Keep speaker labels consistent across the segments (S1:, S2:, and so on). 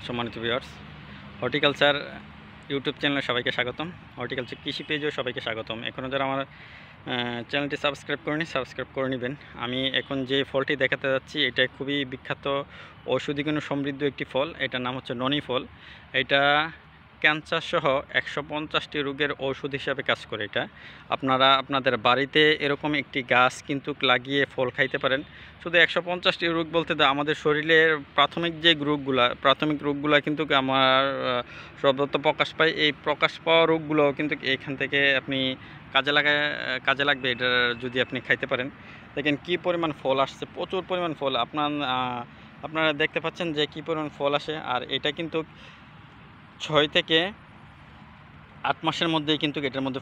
S1: সম্মানিত viewers, horticulture YouTube চ্যানেলে সবাইকে স্বাগতম। হর্টিকালচার কৃষি পেজেও সবাইকে স্বাগতম। এখনও যারা আমার চ্যানেলটি সাবস্ক্রাইব করেনি, সাবস্ক্রাইব করে নেবেন। আমি এখন যে ফলটি দেখাতে যাচ্ছি এটা খুবই বিখ্যাত ঔষধি গুণ সমৃদ্ধ একটি ফল। এটার নাম হচ্ছে ননি ফল। এটা ক্যান্সার সহ 150টি রোগের ঔষধ হিসাবে কাজ করে। এটা আপনারা আপনাদের বাড়িতে এরকম একটি গাছ কিন্তু লাগিয়ে ফল খাইতে পারেন। শুধু 150টি রোগ বলতে আমাদের শরীরের প্রাথমিক রোগগুলো কিন্তু আমার সর্বত্র প্রকাশ পায়। এই প্রকাশ পাওয়া রোগগুলো কিন্তু এখান থেকে আপনি কাজে লাগবে এটা যদি আপনি খাইতে পারেন। দেখেন কি পরিমাণ ফল আসছে, প্রচুর পরিমাণ ফল। আপনারা দেখতে পাচ্ছেন যে কি পরিমাণ ফল আসে। আর এটা কিন্তু 6 থেকে 8 মাসের মধ্যেই কিন্তু এটার মধ্যে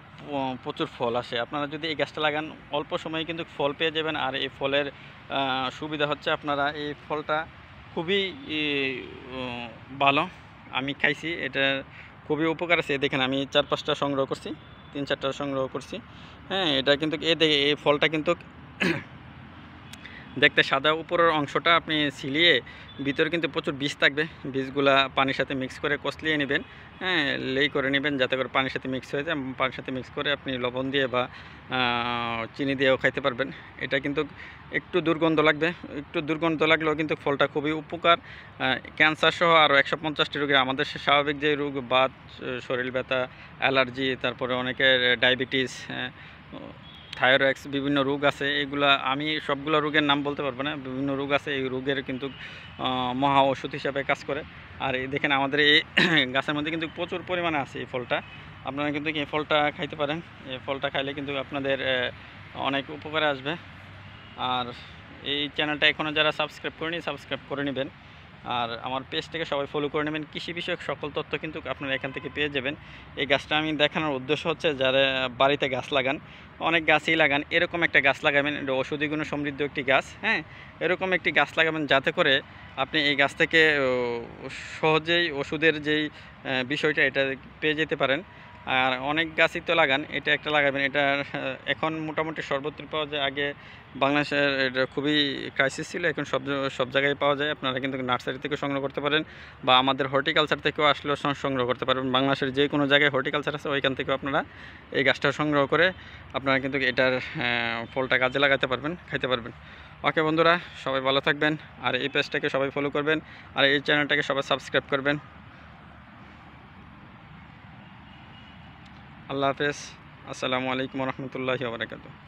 S1: প্রচুর ফল আসে। আপনারা যদি এই গাছটা লাগান অল্প সময়ে কিন্তু ফল পেয়ে যাবেন। আর এই ফলের সুবিধা হচ্ছে আপনারা এই ফলটা খুবই ভালো। আমি খাইছি, এটা খুবই উপকার আছে। দেখেন আমি 4-5টা সংগ্রহ করছি, 3-4টা সংগ্রহ করছি। হ্যাঁ, এটা কিন্তু এই ফলটা কিন্তু দেখতে সাদা, উপরের অংশটা আপনি ছিলিয়ে ভিতরে কিন্তু প্রচুর বীজ থাকবে। বীজগুলা পানির সাথে মিক্স করে কষলিয়ে নেবেন। হ্যাঁ, লেই করে নেবেন যাতে করে পানির সাথে মিক্স হয়ে যায়। পানির সাথে মিক্স করে আপনি লবণ দিয়ে বা চিনি দিয়েও খাইতে পারবেন। এটা কিন্তু একটু দুর্গন্ধ লাগলেও কিন্তু ফলটা খুবই উপকার। ক্যান্সার সহ আরও 150টি রোগের, আমাদের স্বাভাবিক যে রোগ, বাত, শরীর ব্যথা, অ্যালার্জি, তারপরে অনেকের ডায়াবেটিস, থাইরয়েড, বিভিন্ন রোগ আছে। এগুলা আমি সবগুলো রোগের নাম বলতে পারবো না, বিভিন্ন রোগ আছে। এই রোগের কিন্তু মহা ওষুধ হিসাবে কাজ করে। আর এই দেখেন আমাদের এই গাছের মধ্যে কিন্তু প্রচুর পরিমাণে আছে এই ফলটা। আপনারা কিন্তু এই ফলটা খাইতে পারেন। এই ফলটা খাইলে কিন্তু আপনাদের অনেক উপকারে আসবে। আর এই চ্যানেলটা এখনও যারা সাবস্ক্রাইব করেনি, সাবস্ক্রাইব করে নেবেন। আর আমার পেজটাকে সবাই ফলো করে নেবেন। কৃষি বিষয়ক সকল তথ্য কিন্তু আপনারা এখান থেকে পেয়ে যাবেন। এই গাছটা আমি দেখানোর উদ্দেশ্য হচ্ছে, যারা বাড়িতে গাছ লাগান, অনেক গাছই লাগান, এরকম একটা গাছ লাগাবেন। এটা ঔষধি গুণ সমৃদ্ধ একটি গাছ। হ্যাঁ, এরকম একটি গাছ লাগাবেন যাতে করে আপনি এই গাছ থেকে সহজেই ওষুধের যেই বিষয়টা এটা পেয়ে যেতে পারেন। আর অনেক গাছই তো লাগান, এটা একটা লাগাবেন। এটা এখন মোটামুটি সর্বত্র পাওয়া যায়। আগে বাংলাদেশের এটা খুবই ক্রাইসিস ছিল, এখন সব জায়গায় পাওয়া যায়। আপনারা কিন্তু নার্সারি থেকে সংগ্রহ করতে পারেন বা আমাদের হর্টিকালচার থেকেও আসলেও সংগ্রহ করতে পারবেন। বাংলাদেশের যে কোনো জায়গায় হর্টিকালচার আছে, ওইখান থেকেও আপনারা এই গাছটা সংগ্রহ করে আপনারা কিন্তু এটার ফলটা কাজে লাগাতে পারবেন, খাইতে পারবেন। ওকে বন্ধুরা, সবাই ভালো থাকবেন। আর এই পেজটাকে সবাই ফলো করবেন, আর এই চ্যানেলটাকে সবাই সাবস্ক্রাইব করবেন। আল্লাহ হাফেজ। আসসালামু আলাইকুম রহমতুল্লাহি ওয়া বারাকাতুহু।